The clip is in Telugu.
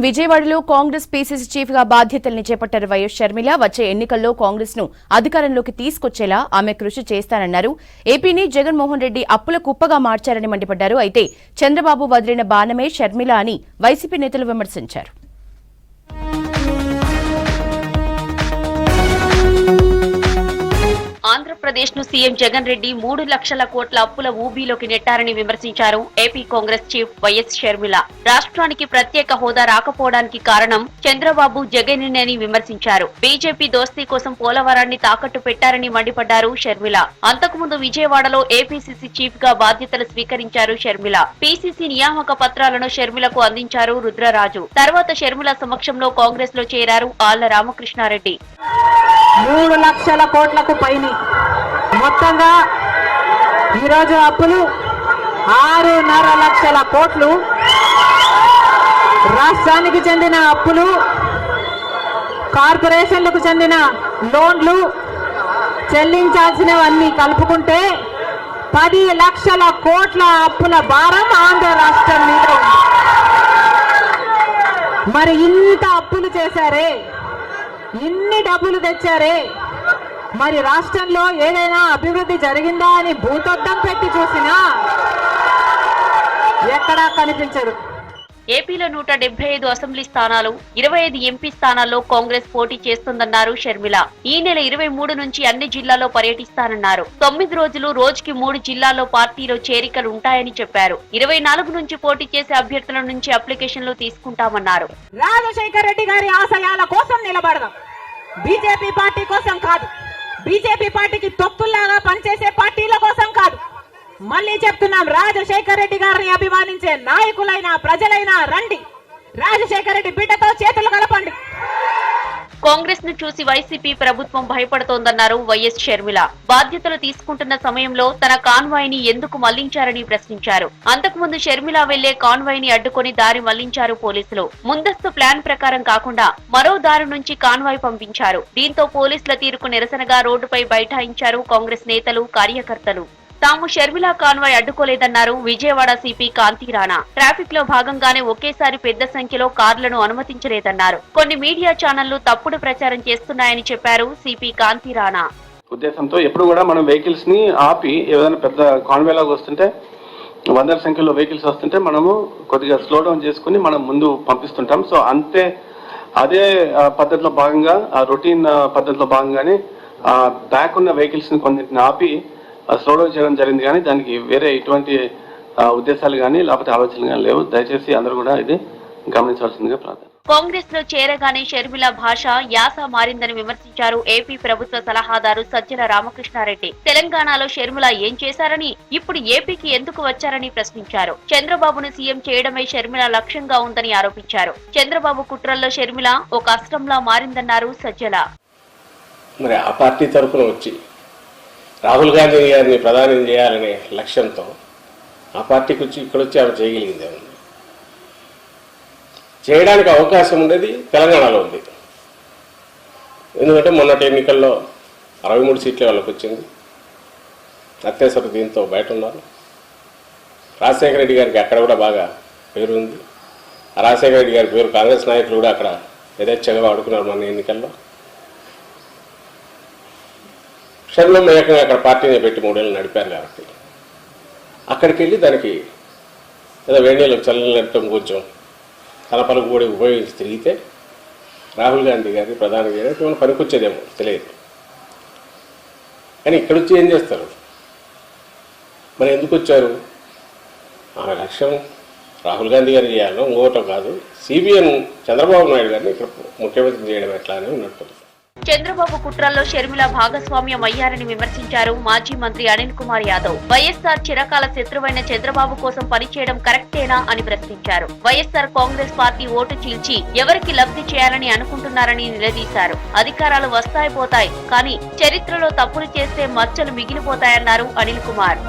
విజయవాడలో కాంగ్రెస్ పీసీసీ చీఫ్ గా బాధ్యతల్ని చేపట్టారు వైఎస్ షర్మిల. వచ్చే ఎన్నికల్లో కాంగ్రెస్ ను అధికారంలోకి తీసుకొచ్చేలా ఆమె కృషి చేస్తానన్నారు. ఏపీని జగన్మోహన్ రెడ్డి అప్పుల కుప్పగా మార్చారని మండిపడ్డారు. అయితే చంద్రబాబు వదిలిన బాణమే షర్మిల అని వైసీపీ నేతలు విమర్శించారు. ఆంధ్రప్రదేశ్ ను సీఎం జగన్ రెడ్డి 3 లక్షల కోట్ల అప్పుల ఊబీలోకి నెట్టారని విమర్శించారు AP Congress chief YS Sharmila. రాష్ట్రానికి ప్రత్యేక హోదా రాకపోవడానికి కారణం చంద్రబాబు జగనేనని విమర్శించారు. బీజేపీ దోస్తీ కోసం పోలవరాన్ని తాకట్టు పెట్టారని మండిపడ్డారు షర్మిల. అంతకుముందు విజయవాడలో ఏపీసీసీ చీఫ్ గా బాధ్యతలు స్వీకరించారు షర్మిల. పీసీసీ నియామక పత్రాలను షర్మిలకు అందించారు రుద్రరాజు. తర్వాత షర్మిల సమక్షంలో కాంగ్రెస్ లో చేరారు ఆళ్ల రామకృష్ణారెడ్డి. 3 లక్షల కోట్లకు పైన మొత్తంగా ఈరోజు అప్పులు 6.5 లక్షల కోట్లు. రాష్ట్రానికి చెందిన అప్పులు, కార్పొరేషన్లకు చెందిన లోన్లు చెల్లించాల్సినవన్నీ కలుపుకుంటే 10 లక్షల కోట్ల అప్పుల భారం ఆంధ్ర రాష్ట్రం మీద ఉంది. మరి ఇంత అప్పులు చేశారే, ఇన్ని డబ్బులు తెచ్చారే, మరి రాష్ట్రంలో ఏదైనా అభివృద్ధి జరిగిందా అని భూతద్దం పెట్టి చూసినా ఎక్కడా కనిపించదు. ఏపీలో 175 అసెంబ్లీ స్థానాలు, 25 ఎంపీ స్థానాల్లో కాంగ్రెస్ పోటీ చేస్తుందన్నారు షర్మిల. ఈ నెల 23 నుంచి అన్ని జిల్లాల్లో పర్యటిస్తానన్నారు. 9 రోజులు రోజుకి 3 జిల్లాల్లో పార్టీలో చేరికలు ఉంటాయని చెప్పారు. 24 నుంచి పోటీ చేసే అభ్యర్థుల నుంచి అప్లికేషన్లు తీసుకుంటామన్నారు. రాజశేఖర రెడ్డి గారి ఆశయాల కోసం నిలబడదాం, బీజేపీ పార్టీ కోసం కాదు. బీజేపీ పార్టీకి తొత్తుల్లాగా పనిచేసే పార్టీల కోసం కాదు. మళ్ళీ చెప్తున్నాం, రాజశేఖర రెడ్డి గారిని అభిమానించే నాయకులైనా ప్రజలైనా రండి, రాజశేఖర రెడ్డి బిడ్డతో చేతులు కలపండి. కాంగ్రెస్ ను చూసి వైసీపీ ప్రభుత్వం భయపడుతోందన్నారు వైఎస్ షర్మిల. బాధ్యతలు తీసుకుంటున్న సమయంలో తన కాన్వాయ్ ని ఎందుకు మళ్లించారని ప్రశ్నించారు. అంతకుముందు షర్మిల వెళ్లే కాన్వాయ్ ని అడ్డుకొని దారి మళ్లించారు పోలీసులు. ముందస్తు ప్లాన్ ప్రకారం కాకుండా మరో దారి నుంచి కాన్వాయ్ పంపించారు. దీంతో పోలీసుల తీరుకు నిరసనగా రోడ్డుపై బైఠాయించారు కాంగ్రెస్ నేతలు, కార్యకర్తలు. తాము షర్మిల కాన్వాయ్ అడ్డుకోలేదన్నారు విజయవాడ సిపి కాంతి రాణా. ట్రాఫిక్ లో భాగంగానే ఒకేసారి పెద్ద సంఖ్యలో కార్లను అనుమతించలేదన్నారు. కొన్ని మీడియా ఛానళ్లు తప్పుడు ప్రచారం చేస్తున్నాయని చెప్పారు సిపి కాంతి రాణా. ఉద్దేశంతో ఎప్పుడు కూడా మనం వెహికల్స్ ని ఆపి ఏదైనా పెద్ద కాన్వాయ్ లాగా వస్తుంటే, వందల సంఖ్యలో వెహికల్స్ వస్తుంటే మనము కొద్దిగా స్లో డౌన్ చేసుకుని మనం ముందు పంపిస్తుంటాం. సో అదే పద్ధతిలో భాగంగా, ఆ రొటీన్ పద్ధతిలో భాగంగానే బ్యాక్ ఉన్న వెహికల్స్ ని కొన్నింటిని ఆపి స్లో డౌన్ చేయడం జరిగింది. కానీ దానికి వేరే ఎటువంటి ఉద్దేశాలు కానీ లేకపోతే ఆలోచనలు కానీ లేవు. దయచేసి అందరూ కూడా ఇది గమనించాల్సిందిగా ప్రార్థన. కాంగ్రెస్ లో చేరగానే షర్మిల భాష, యాస మారిందని విమర్శించారు ఏపీ ప్రభుత్వ సలహాదారు సజ్జల రామకృష్ణారెడ్డి. తెలంగాణలో షర్మిల ఏం చేశారని, ఇప్పుడు ఏపీకి ఎందుకు వచ్చారని ప్రశ్నించారు. చంద్రబాబును సీఎం చేయడమే షర్మిల లక్ష్యంగా ఉందని ఆరోపించారు. చంద్రబాబు కుట్రల్లో షర్మిల ఒక అస్త్రంలా మారిందన్నారు సజ్జల. మరి ఆ పార్టీ తరఫున వచ్చి రాహుల్ గాంధీ గారిని ప్రధాని చేయాలనే లక్ష్యంతో ఆ పార్టీకి వచ్చి ఇక్కడొచ్చి ఆమె చేయగలిగింది. చేయడానికి అవకాశం ఉండేది తెలంగాణలో ఉంది. ఎందుకంటే మొన్నటి ఎన్నికల్లో 63 సీట్లే వాళ్ళకి వచ్చింది. అత్యవసర దీంతో బయట ఉన్నారు. రాజశేఖర రెడ్డి గారికి అక్కడ కూడా బాగా పేరు ఉంది. ఆ రాజశేఖర రెడ్డి గారి పేరు కాంగ్రెస్ నాయకులు కూడా అక్కడ యథేచ్ఛగా వాడుకున్నారు మన ఎన్నికల్లో. షర్మిల ఏకంగా అక్కడ పార్టీని పెట్టి 3 ఏళ్ళు నడిపారు కాబట్టి అక్కడికి వెళ్ళి దానికి ఏదో వేణీళ్ళు చల్లనట్టం కొంచెం కలపలకు కూడా ఉపయోగించి తిరిగితే రాహుల్ గాంధీ గారిని ప్రధాని చేయడానికి మనం పనికొచ్చేదేమో తెలియదు. కానీ ఇక్కడ వచ్చి ఏం చేస్తారు? మరి ఎందుకు వచ్చారు? ఆమె లక్ష్యం రాహుల్ గాంధీ గారిని చేయాలో ఇంకోటం కాదు, సిబిఎన్ చంద్రబాబు నాయుడు గారిని ఇక్కడ ముఖ్యమంత్రి చేయడం ఎట్లా అని ఉన్నట్టు. చంద్రబాబు కుట్రల్లో షర్మిల భాగస్వామ్యం అయ్యారని విమర్శించారు మాజీ మంత్రి అనిల్ కుమార్ యాదవ్. వైఎస్ఆర్ చిరకాల శత్రువైన చంద్రబాబు కోసం పనిచేయడం కరెక్టేనా అని ప్రశ్నించారు. వైఎస్ఆర్ కాంగ్రెస్ పార్టీ ఓటు చీల్చి ఎవరికి లబ్ధి చేయాలని అనుకుంటున్నారని నిలదీశారు. అధికారాలు వస్తాయి పోతాయి, కానీ చరిత్రలో తప్పులు చేస్తే మచ్చలు మిగిలిపోతాయన్నారు అనిల్ కుమార్.